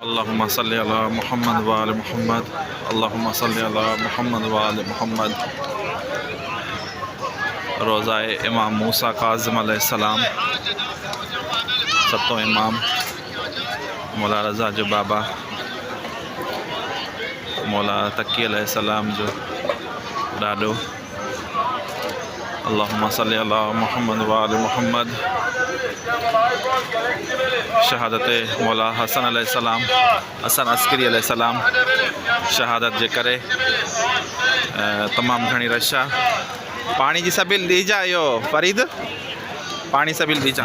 अल्लाहुम्मा सल्ली अला मुहम्मद व आले मुहम्मद। अल्लाहुम्मा सल्ली अला मुहम्मद व आले मुहम्मद। रोज़ाए इमाम मूसा काज़िम अलैहिस्सलाम, सतो इमाम मौला रज़ा जो बाबा, मौला तकी अलैहिस्सलाम जो ॾाॾो। अल्लाहुम्मा सल्ली अला मुहम्मद व आले मुहम्मद। शहादत मौला हसन अलैहिस्सलाम, हसन अस्करी अलैहिस्सलाम शहादत जे करे तमाम घणी रशा। पानी जी सबिल दीजा यो फरीद, पानी सबिल दीजा।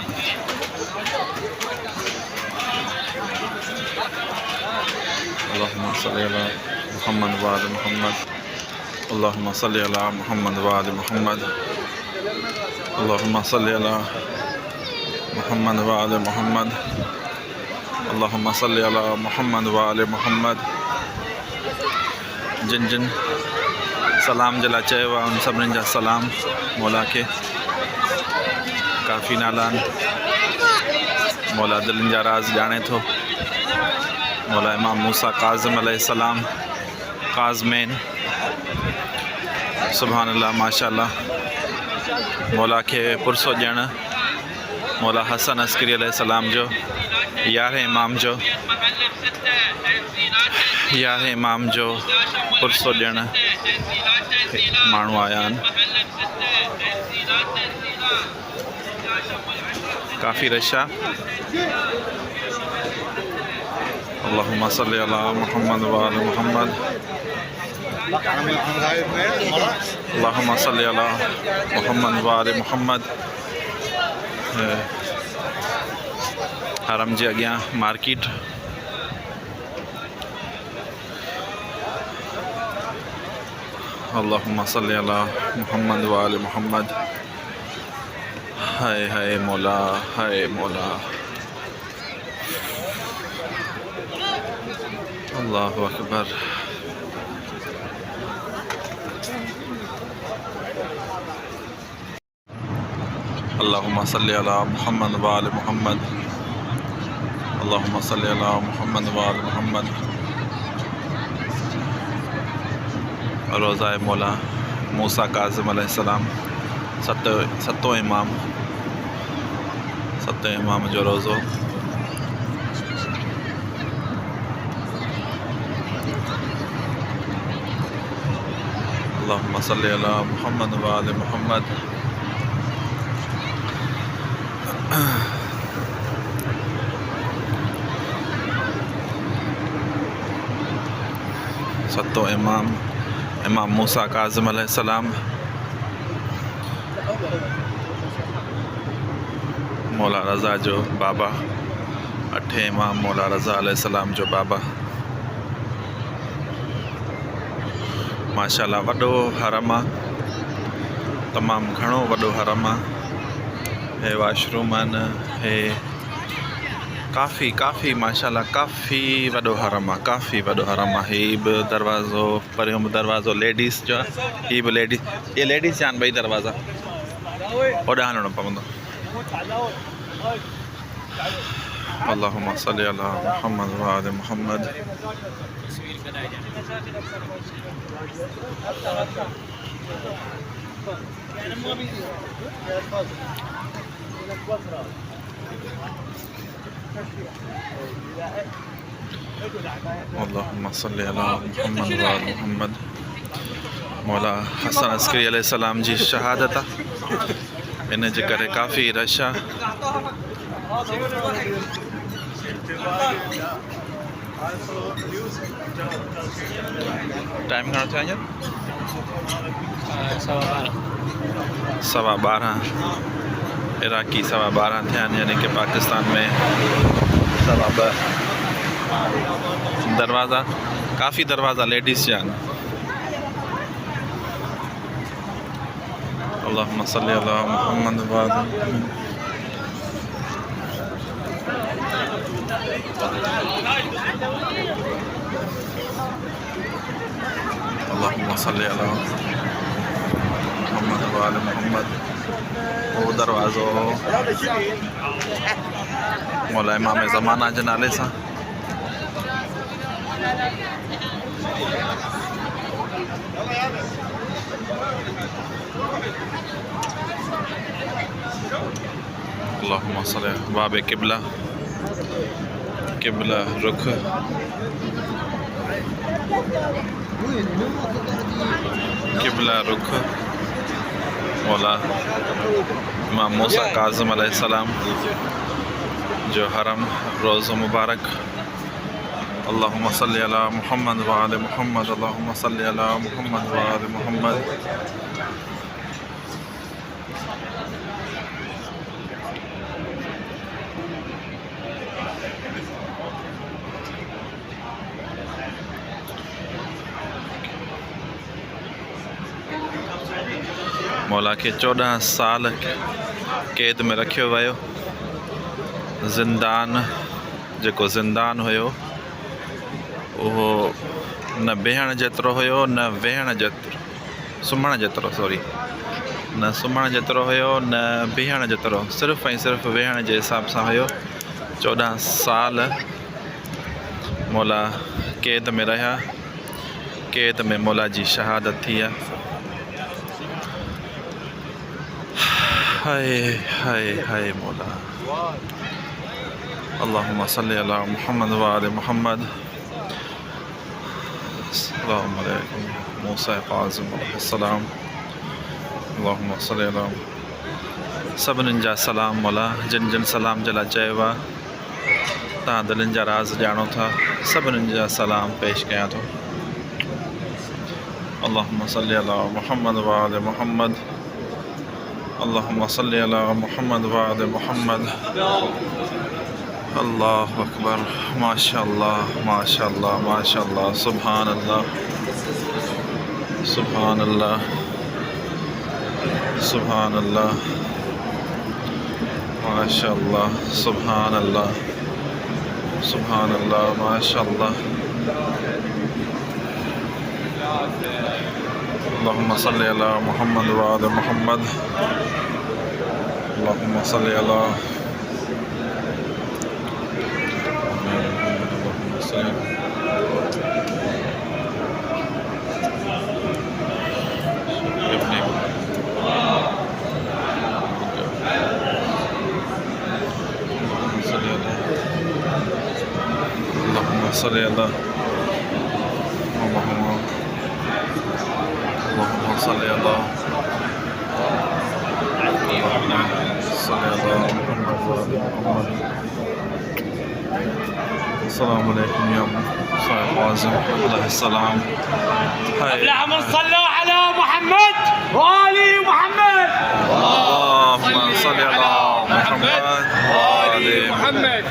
अल्लाहुम्मा सल्ली अला मुहम्मद व आले मुहम्मद। अल्लाहुम्मा सल्ली अला मुहम्मद व आले मुहम्मद। अल्लाहुम्मा सल्ली अला मुहम्मद व आले मुहम्मद। अल्लाहुम्मा सल्ली अला मुहम्मद व आले मुहम्मद। जिन जिन सलाम जला चयो आहे उन सभिनीनि जा सलाम मौला खे। काफ़ी नालान मौला दिलनि जा राज़ ॼाणे थो। मौला इमाम मूसा काज़िम अलैहिस्सलाम काज़मेन, सुभान अल्लाह माशाअल्लाह। मौला खे पुरसो ॾियणु मौला हसन अस्करी अलैहिस्सलाम जो 11 इमाम जो पुरसो ॾियणु माण्हू आया आहिनि। काफ़ी रशा। अल्लाहुम्मा सल्ली अला मुहम्मद व आले मुहम्मद। अल्लाहुम्मा सल्ली अला मुहम्मद व आले मुहम्मद। हरम जे अॻियां मार्केट। अल्लाहुम्मा सल्ली अला मुहम्मद व आले मुहम्मद। हाय हाय मौला, हाय मौला। अल्लाहु अकबर। अल्लाहुम्मा सल्ली अला मुहम्मद व आले मुहम्मद। अल्लाहुम्मा सल्ली अला मुहम्मद व आले मुहम्मद। रोज़ाए मौला मूसा काज़िम अलैहिस्सलाम, सतो इमाम जो रोज़ो। अल्लाहुम्मा सल्ली अला मुहम्मद व आले मुहम्मद। सतो इमाम मूसा काज़िम अलैहिस्सलाम, मौला रज़ा जो बाबा। 8 इमाम मौला रज़ा अलैहिस्सलाम जो बाबा। माशाअल्लाह वॾो हरम आहे, तमामु घणो वॾो हरम आहे। हे वाशरूम आहिनि, हे काफ़ी माशाअल्लाह काफ़ी वॾो हरम आहे, काफ़ी वॾो हरम आहे। हीअ बि दरवाज़ो, परियों बि दरवाज़ो लेडीज़ जो आहे। हीअ बि लेडीज़, इहे लेडीज़ जा आहिनि ॿई दरवाज़ा। होॾां हलिणो पवंदो। अल्लाहुम्मा सल्ली अला मुहम्मद व आले मुहम्मद। अल्लाहुम्मा सल्ली अला मुहम्मद व आले मुहम्मद। मौला हसन अस्करी अलैहिस्सलाम जी शहादत आहे, इन जे करे काफ़ी रश आहे। टाइम घणो थियो आहे? 12:15 इराकी 12:15 थिया आहिनि, यानी कि पाकिस्तान में 2:15। दरवाज़ा काफ़ी दरवाज़ा लेडीज़ जा आहिनि। अल्लाहुम्मा सल्ली अला मुहम्मद व आले मुहम्मद। अल्लाहुम्मा सल्ली अला मुहम्मद व आले मुहम्मद। वो दरवाज़ो मौला इमाम ज़माना जे नाले सां अल्लाहुम्मा सल्ली बाब किबला, किबला रुख, किबला रुख मौला इमाम मूसा काज़िम अलैहिस्सलाम जो हरम रोज़ मुबारक। अल्लाहुम्मा सल्ली अला मुहम्मद व आले मुहम्मद, अल्लाहुम्मा सल्ली अला मुहम्मद व आले मुहम्मद। मौला के 14 साल कैद में रखियो वियो। ज़िंदान जेको ज़िंदान हुयो उहो न बेहण जेतिरो हुयो न वेहण जेतिरो, सुम्हण जेतिरो, सॉरी, न सुम्हण जेतिरो हुयो न बीहण जेतिरो, सिर्फ़ु ऐं सिर्फ़ु वेहण जे हिसाब सां हुयो। 14 साल मौला कैद में रहिया। कैद में मौला जी शहादत थी आहे। हाय हाय हाय मौला। अल्लाहुम्मा सल्ली अला मुहम्मद व आले मुहम्मद। अस्सलामु अलैकुम मूसा काज़िम अलैहिस्सलाम। अल्लाहुम्मा सल्ली अला। सभिनीनि जा सलाम मौला, जिन जिन सलाम जे लाइ चयो आहे तव्हां दिलनि जा राज़ ॼाणो था, सभिनीनि जा सलाम पेश कयां थो। अल्लाहुम्मा सल्ली अला मुहम्मद व आले मुहम्मद। अल्लाहुम्मा सल्ली अला मुहम्मद व आले मुहम्मद। अल्लाहु अकबर, माशाअल्लाह माशाअल्लाह माशाअल्लाह, सुभान अल्लाह सुभान अल्लाह सुभान अल्लाह, माशाअल्लाह सुभान अल्लाह सुभान अल्लाह, माशाअल्लाह। अल्लाहुम्मा सल्ली अला मुहम्मद व आले मुहम्मद। अल्लाहुम्मा सल्ली अला सल्ली अला अल्लाहुम्मा सल्ली अला अस्सलामु अलैकुम या मूसा काज़िम अलैहिस्सलाम। اللهم صل على محمد وآل محمد. اللهم صل على محمد وآل محمد.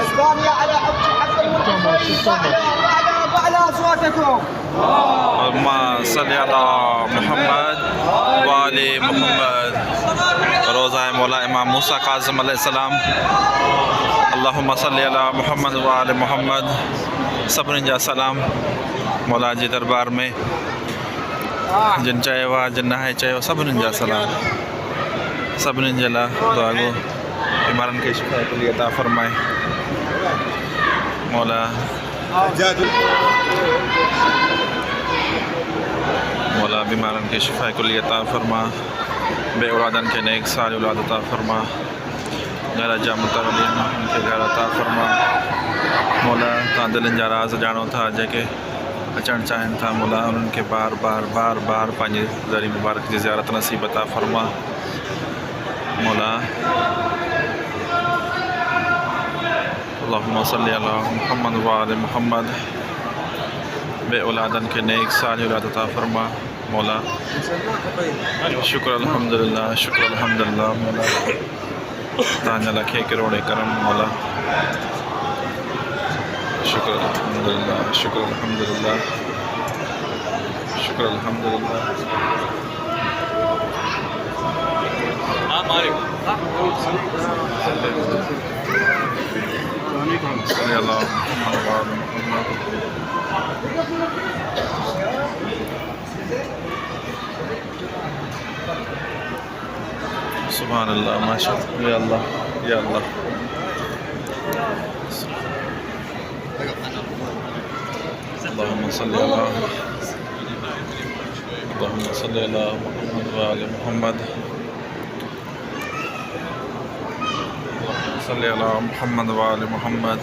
الثانية على حق على أصواتكم. اللهم صل على محمد وآل محمد. रोज़ा मौला इमाम मूसा काज़िम अलैहिस्सलाम। अल्लाहुम्मा सल्ली अला मुहम्मद व आले मुहम्मद। सभिनीनि जा सलाम मौला जी दरबार में, जिन चयो आहे जिन नाहे चयो, सभिनीनि जा सलाम। सभिनीनि जे लाइ दुआ गो, बीमारनि खे शिफ़ा कुली अता फ़रमाए मौला। मौला बीमारनि खे शिफ़ा कुली अता फ़रमा, बे औलादनि खे नेक साल औलाद अता फ़रमा, घर जा मुतवल्लिन उनखे घर अता फ़रमा मौला। तव्हां दिलनि जा राज़ ॼाणो था, जेके अचणु चाहिनि था मौला उन्हनि खे बार बार बार बार पंहिंजे ज़री मुबारक जी ज़ियारत नसीब अता फ़रमा मौला। अल्लाहुम्मा सल्ली अला मुहम्मद व आले मुहम्मद। बे औलादनि खे नेक साल औलाद अता फ़रमा मौला। शुक्र अल्हम्दुलिल्लाह, शुक्र अल्हम्दुलिल्लाह मौला। तव्हांजा लखे करोड़े करम मौला। शुक्र अल्हम्दुलिल्लाह, शुक्र अल्हम्दुलिल्लाह, शुक्र अल्हम्दुलिल्लाह। सल्ली अला मुहम्मद व आले मुहम्मद। सुभान अल्लाह, माशाअल्लाह, या अल्लाह या अल्लाह। अल्लाहुम्मा सल्ली अला मुहम्मद व आले मुहम्मद सल्ली अला मुहम्मद व आले मुहम्मद।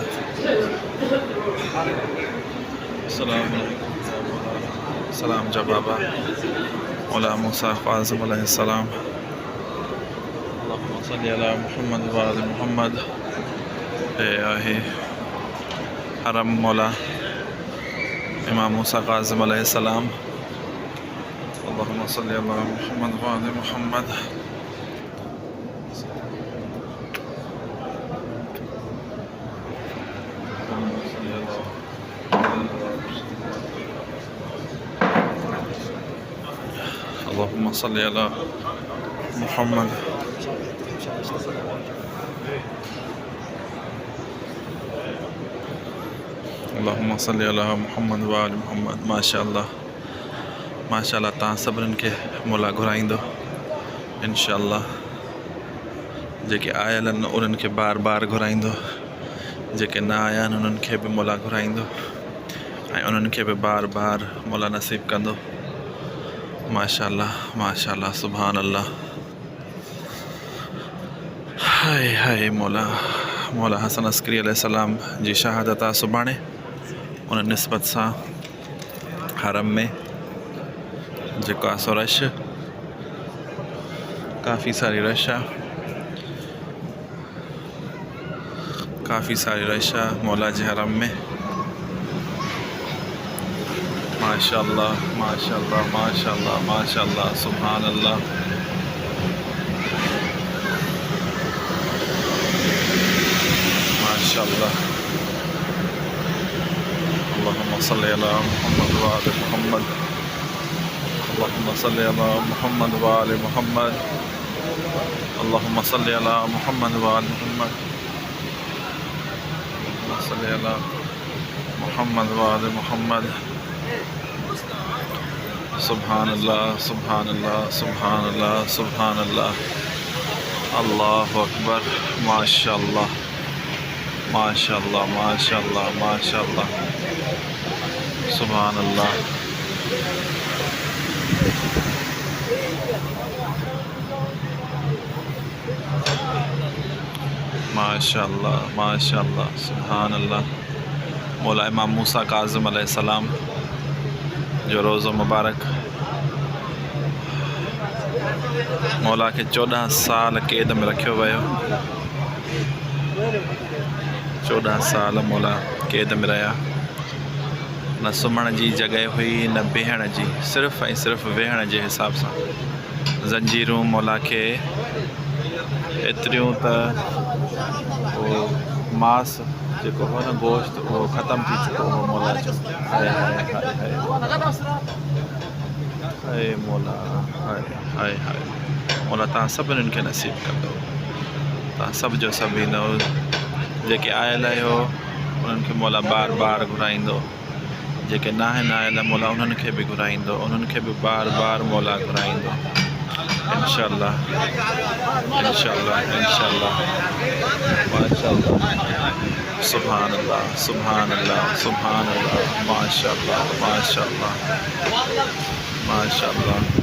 सलाम जा बाबा मौला मूसा काज़िम अलैहिस्सलाम। अल्लाहुम्मा सल्ली अला मुहम्मद व आले मुहम्मद। आहे हरम मौला इमाम मूसा काज़िम अलैहिस्सलाम। अल्लाहुम्मा सल्ली अला मुहम्मद व आले मुहम्मद। अल्लाहुम्मा सल्ली अला मुहम्मद। अल्लाहुम्मा सल्ली अला मुहम्मद व आले मुहम्मद। माशाअल्लाह माशाअल्लाह तव्हां सभिनीनि खे मौला घुराईंदो इंशाअल्लाह। जेके आयल आहिनि उन्हनि खे बार बार घुराईंदो, जेके न आया आहिनि उन्हनि खे बि मौला घुराईंदो ऐं उन्हनि खे बि बार बार मौला नसीब कंदो। माशाअल्लाह माशाअल्लाह सुभान अल्लाह। हाय हाय मौला मौला हसन अस्करी अलैहिस्सलाम जी शहादत आहे सुभाणे। उन निस्बत सां हरम में जेको आहे सो रश काफ़ी सारी रश आहे, काफ़ी सारी रश आहे मौला जे हरम में। माशाअल्लाह माशाअल्लाह माशाअल्लाह माशाअल्लाह सुभान अल्लाह। माशाअल्लाह। अल्लाहुम्मा सल्ली अला मुहम्मद व आले मुहम्मद। अल्लाहुम्मा सल्ली अला मुहम्मद व आले मुहम्मद। अल्लाहुम्मा सल्ली अला मुहम्मद व आले मुहम्मद। अल्लाहुम्मा सल्ली अला मुहम्मद व आले मुहम्मद। सुभान अल्लाह सुभान अल्लाह सुभान अल्लाह सुभान अल्लाह। अल्लाहु अकबर। माशाअल्लाह माशाअल्लाह माशाअल्लाह माशाअल्लाह सुभान अल्लाह। माशाअल्लाह माशाअल्लाह सुभान अल्लाह। मौला इमाम मूसा काज़िम अलैहिस्सलाम जो रोज़ो मुबारक। मौला के 14 साल कैद में रखियो वियो। 14 साल मौला कैद में रहा। न सुम्हण जी जगह हुई न बेहण जी, सिर्फ़ ऐं सिर्फ़ वेहण जे हिसाब सां। ज़ंजीरूं मौला के एतिरियूं त उहो मांस जेको हो न गोश्त उहो ख़तम थी चुको हो मौला जो। हाय हाय हाय हाय मौला हाय हाय हाय मौला तव्हां सभिनीनि खे नसीब कंदो। तव्हां सभ जो सभु ईंदो। जेके आयल आहियो उन्हनि खे मौला बार बार घुराईंदो। जेके न आहिनि आयल मौला उन्हनि खे बि घुराईंदो, उन्हनि खे बि बार बार मौला घुराईंदो इंशाअल्लाह इंशाअल्लाह इंशाअल्लाह। माशाअल्लाह सुभान अल्लाह सुभान अल्लाह सुभान अल्लाह। माशाअल्लाह माशाअल्लाह माशाअल्लाह।